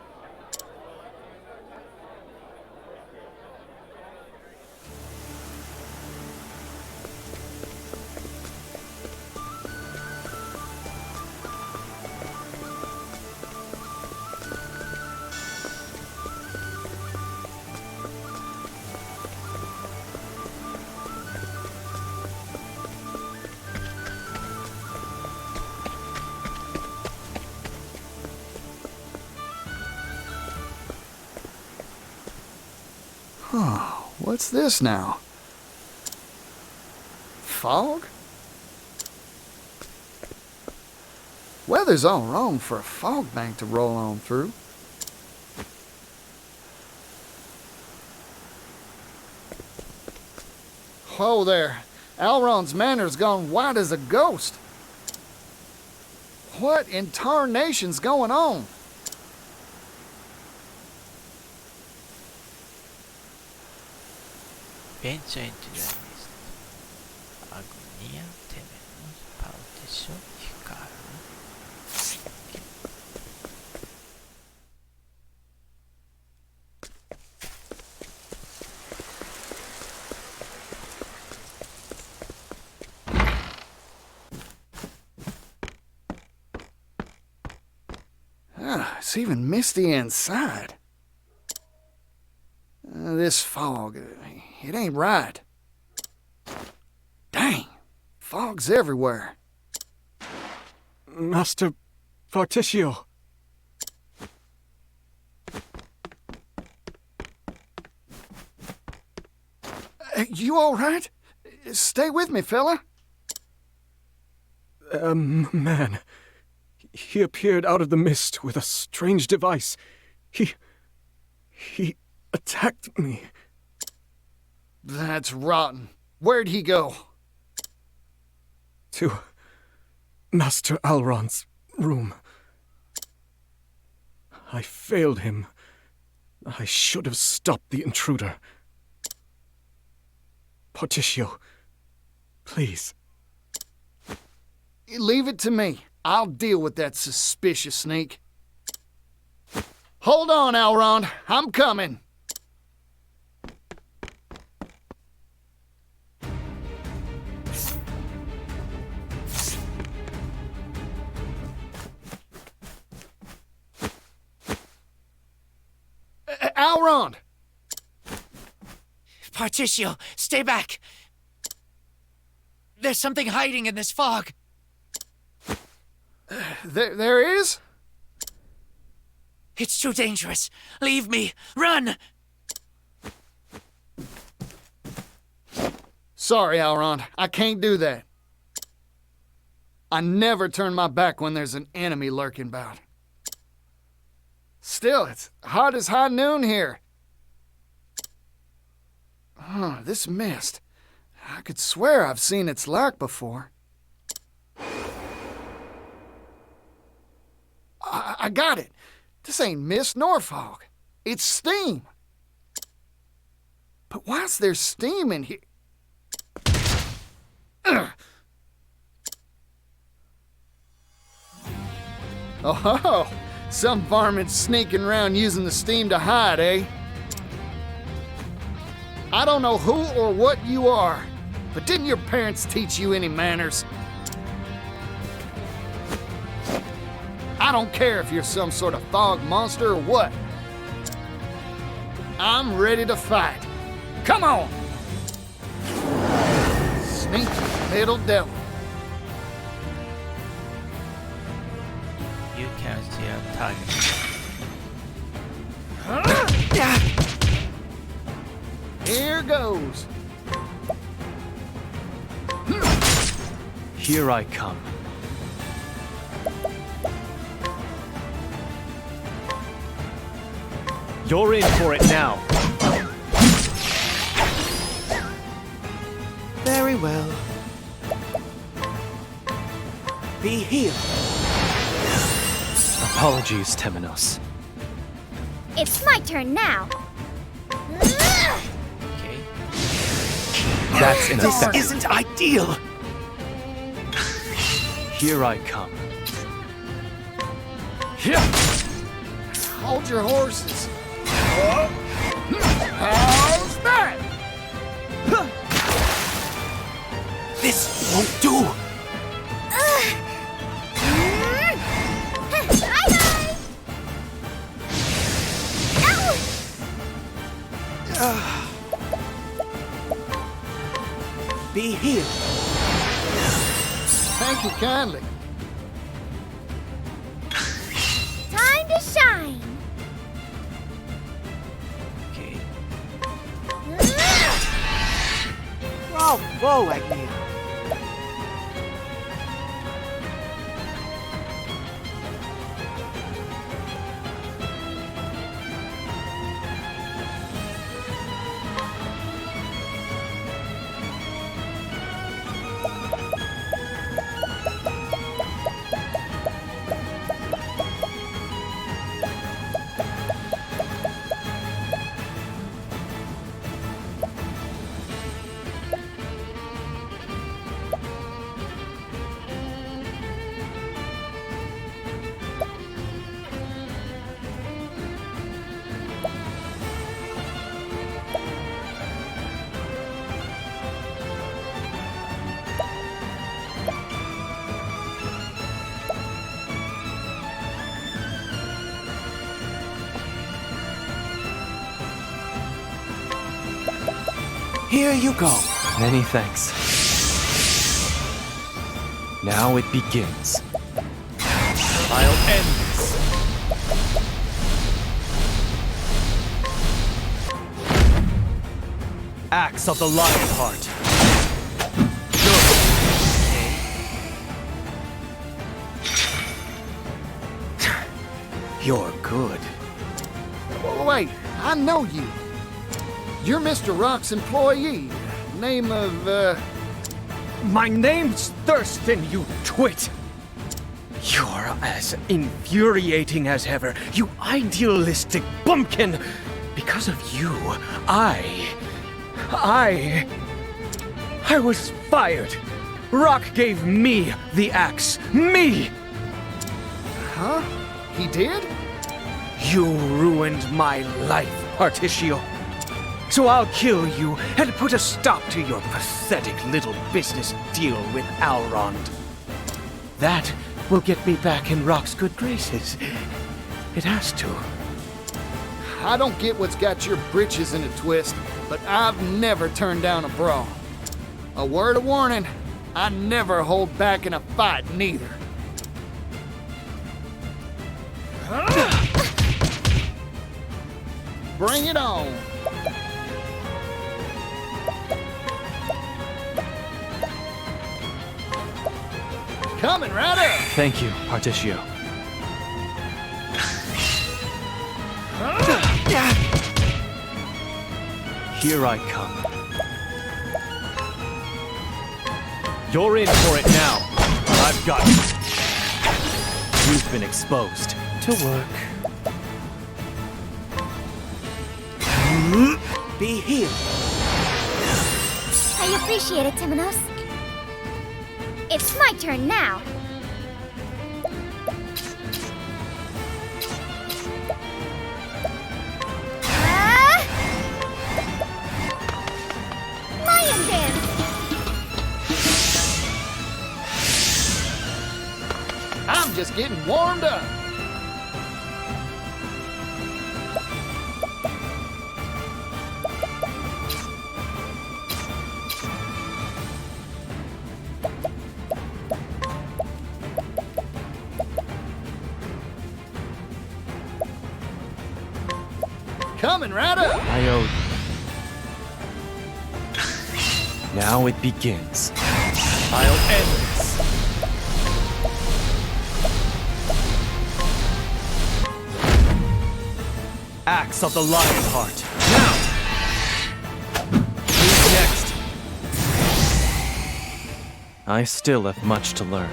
Oh, what's this now? Fog? Weather's all wrong for a fog bank to roll on through. Whoa there. Alron's manor's gone white as a ghost. What in tarnation's going on? Venture into the mist. Agnia temenos Partitio hikaru. It's even misty inside. This fog, it ain't right. Dang, fog's everywhere. Master Partitio. You all right? Stay with me, fella. Man. He appeared out of the mist with a strange device. He attacked me. That's rotten. Where'd he go? To Master Alron's room. I failed him. I should have stopped the intruder. Partitio, please. Leave it to me. I'll deal with that suspicious sneak. Hold on, Alron. I'm coming. Alron! Partitio, stay back! There's something hiding in this fog. There is? It's too dangerous. Leave me. Run! Sorry, Elrond. I can't do that. I never turn my back when there's an enemy lurking about. Still, it's hot as high noon here. This mist. I could swear I've seen its like before. I got it. This ain't mist nor fog. It's steam. But why's there steam in here? Oh, some varmint sneaking around using the steam to hide, eh? I don't know who or what you are, but didn't your parents teach you any manners? I don't care if you're some sort of fog monster or what. I'm ready to fight. Come on! Sneaky little devil. You can see a target. Here goes. Here I come. You're in for it now. Very well. Be healed. Apologies, Temenos. It's my turn now. Okay. That's ineffective. This isn't ideal. Here I come. Hold your horses. How's that? This won't do. Be healed. Thank you kindly. Time to shine. Okay. Bravo, Agni. Here you go. Many thanks. Now it begins. I'll end this. Axe of the Lionheart. You're good. Wait, I know you. You're Mr. Rock's employee. Name of, My name's Thurston, you twit! You're as infuriating as ever, you idealistic bumpkin! Because of you, I was fired! Rock gave me the axe. Me! Huh? He did? You ruined my life, Partitio. So I'll kill you and put a stop to your pathetic little business deal with Elrond. That will get me back in Rock's good graces. It has to. I don't get what's got your britches in a twist, but I've never turned down a brawl. A word of warning, I never hold back in a fight, neither. Bring it on. Coming right up. Thank you, Partitio. Here I come. You're in for it now. I've got you. You've been exposed. To work. Be healed. I appreciate it, Timonos. It's my turn now. Lion dance! I'm just getting warmed up. Coming right up. I owe you. Now it begins. I'll end this. Axe of the Lion Heart. Now! Who's next? I still have much to learn.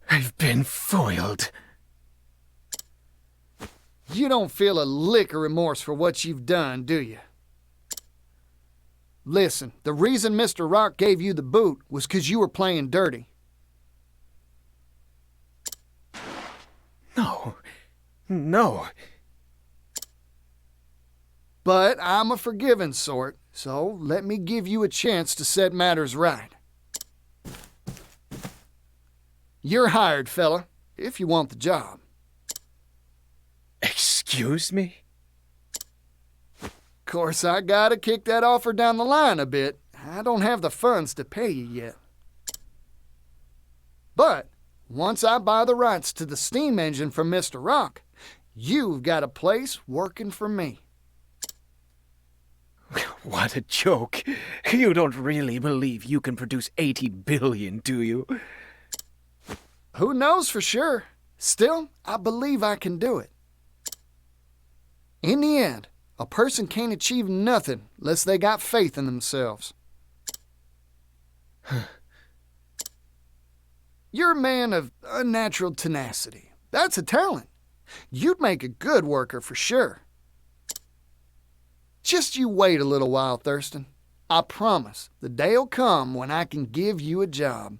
I've been foiled. You don't feel a lick of remorse for what you've done, do you? Listen, the reason Mr. Rock gave you the boot was 'cause you were playing dirty. No. But I'm a forgiving sort, so let me give you a chance to set matters right. You're hired, fella, if you want the job. Excuse me? Course, I gotta kick that offer down the line a bit. I don't have the funds to pay you yet. But once I buy the rights to the steam engine from Mr. Rock, you've got a place working for me. What a joke. You don't really believe you can produce 80 billion, do you? Who knows for sure? Still, I believe I can do it. In the end, a person can't achieve nothing unless they got faith in themselves. You're a man of unnatural tenacity. That's a talent. You'd make a good worker for sure. Just you wait a little while, Thurston. I promise the day'll come when I can give you a job.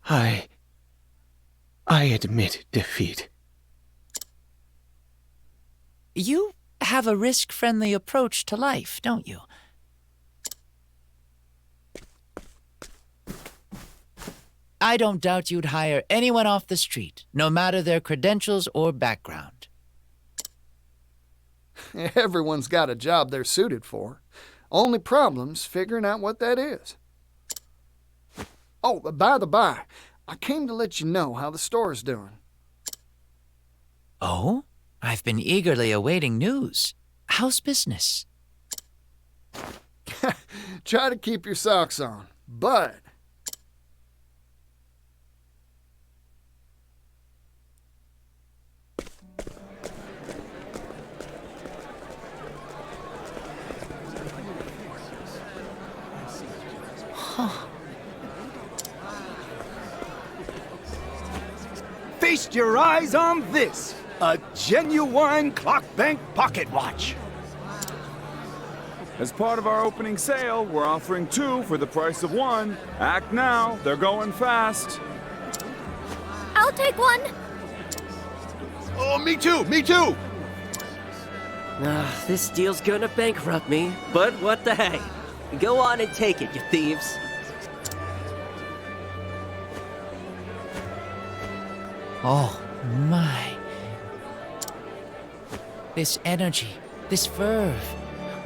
I admit defeat. You have a risk-friendly approach to life, don't you? I don't doubt you'd hire anyone off the street, no matter their credentials or background. Everyone's got a job they're suited for. Only problem's figuring out what that is. Oh, by the by, I came to let you know how the store's doing. Oh? I've been eagerly awaiting news. How's business? Try to keep your socks on, but... Feast your eyes on this! A genuine clock bank pocket watch! As part of our opening sale, we're offering 2 for the price of 1. Act now, they're going fast. I'll take one. Oh, me too, me too! This deal's gonna bankrupt me, but what the heck? Go on and take it, you thieves. Oh, my. This energy, this verve.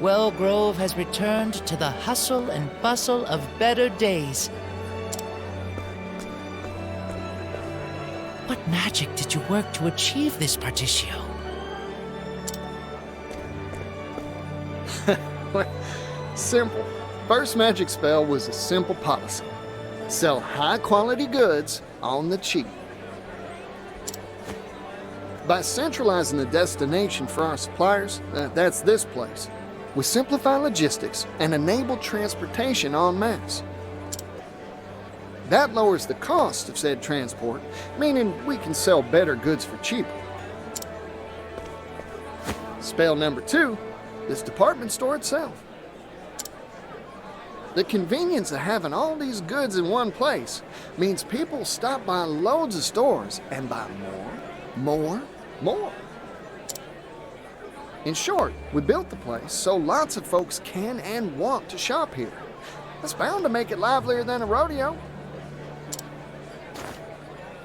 Well Grove has returned to the hustle and bustle of better days. What magic did you work to achieve this, Partitio? Simple. First magic spell was a simple policy. Sell high-quality goods on the cheap. By centralizing the destination for our suppliers, that's this place, we simplify logistics and enable transportation en masse. That lowers the cost of said transport, meaning we can sell better goods for cheaper. Spell number 2, this department store itself. The convenience of having all these goods in one place means people stop by loads of stores and buy more. In short, we built the place so lots of folks can and want to shop here. That's bound to make it livelier than a rodeo.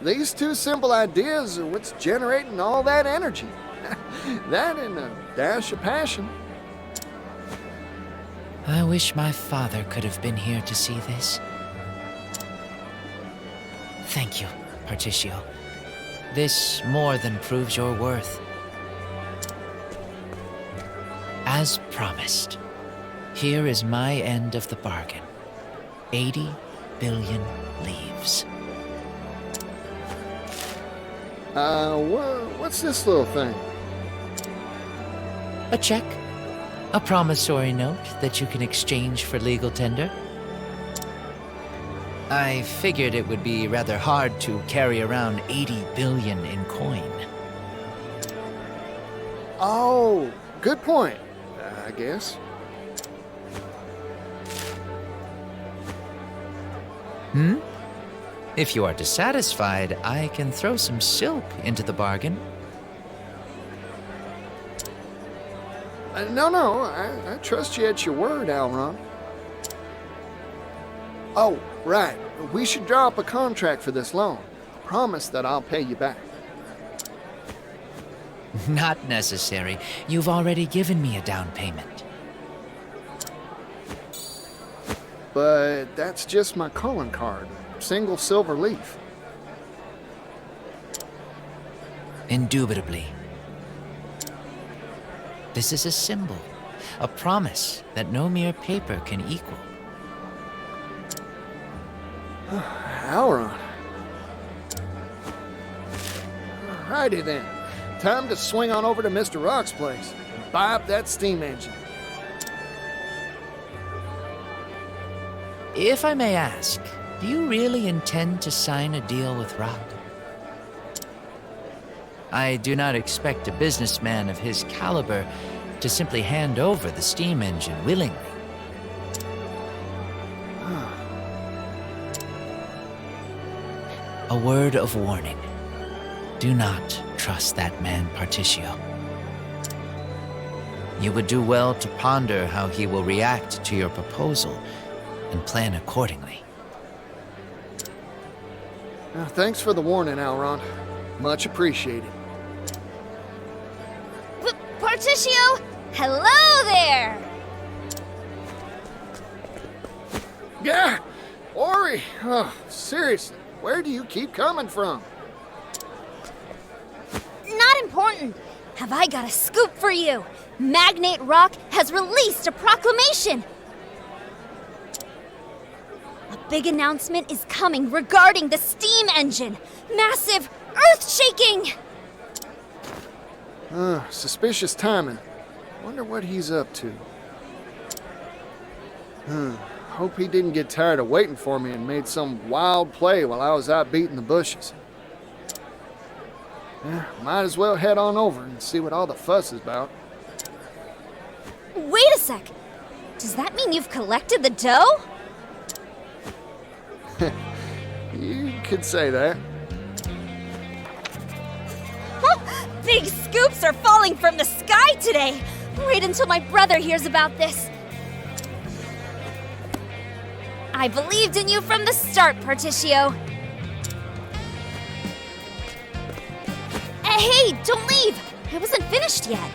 These 2 simple ideas are what's generating all that energy. That and a dash of passion. I wish my father could have been here to see this. Thank you, Partitio. This more than proves your worth. As promised, here is my end of the bargain. 80 billion leaves. What's this little thing? A check. A promissory note that you can exchange for legal tender. I figured it would be rather hard to carry around 80 billion in coin. Oh, good point, I guess. If you are dissatisfied, I can throw some silk into the bargain. No, I trust you at your word, Alron. Oh, right. We should draw up a contract for this loan. Promise that I'll pay you back. Not necessary. You've already given me a down payment. But that's just my calling card. Single silver leaf. Indubitably. This is a symbol, a promise that no mere paper can equal. Alron. Alrighty then. Time to swing on over to Mr. Rock's place and buy up that steam engine. If I may ask, do you really intend to sign a deal with Rock? I do not expect a businessman of his caliber to simply hand over the steam engine willingly. A word of warning. Do not trust that man, Partitio. You would do well to ponder how he will react to your proposal and plan accordingly. Thanks for the warning, Alron. Much appreciated. Partitio, hello there! Yeah, Ori. Oh, seriously, where do you keep coming from? Not important. Have I got a scoop for you? Magnate Rock has released a proclamation. A big announcement is coming regarding the steam engine. Massive, earth-shaking! Suspicious timing. Wonder what he's up to. Hope he didn't get tired of waiting for me and made some wild play while I was out beating the bushes. Might as well head on over and see what all the fuss is about. Wait a sec. Does that mean you've collected the dough? You could say that. Big scoops are falling from the sky today. Wait until my brother hears about this. I believed in you from the start, Partitio. Hey, don't leave! I wasn't finished yet.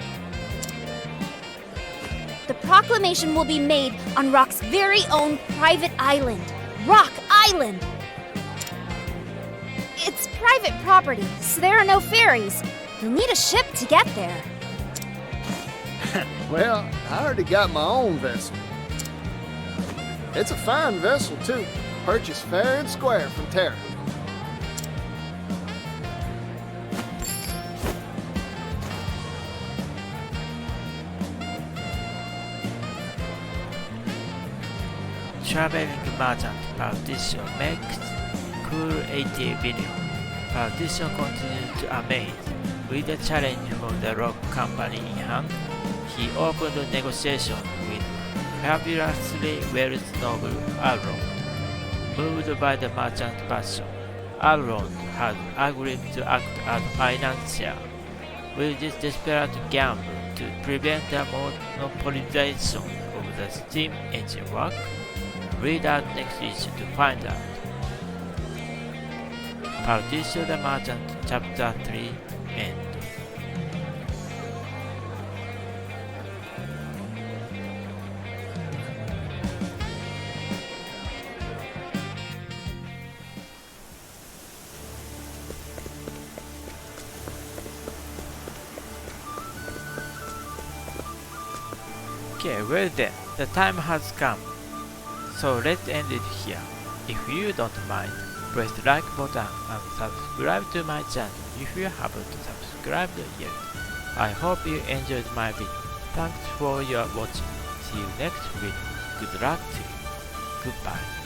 the proclamation will be made on Rock's very own private island, Rock Island. It's private property, so there are no ferries. You'll need a ship to get there. Well, I already got my own vessel. It's a fine vessel, too. Purchased fair and square from Terra. Traveling merchant Partitio makes cool 80 billion. Partitio continues to amaze. With the challenge from the rock company in hand, he opened negotiations with fabulously wealthy noble Alron. Moved by the merchant passion, Alron had agreed to act as financier. With this desperate gamble to prevent the monopolization of the steam engine work, read our next issue to find out. Partitio the Merchant, Chapter 3, End. Okay, well then, the time has come. So let's end it here. If you don't mind, press the like button and subscribe to my channel if you haven't subscribed yet. I hope you enjoyed my video. Thanks for your watching. See you next week. Good luck to you. Goodbye.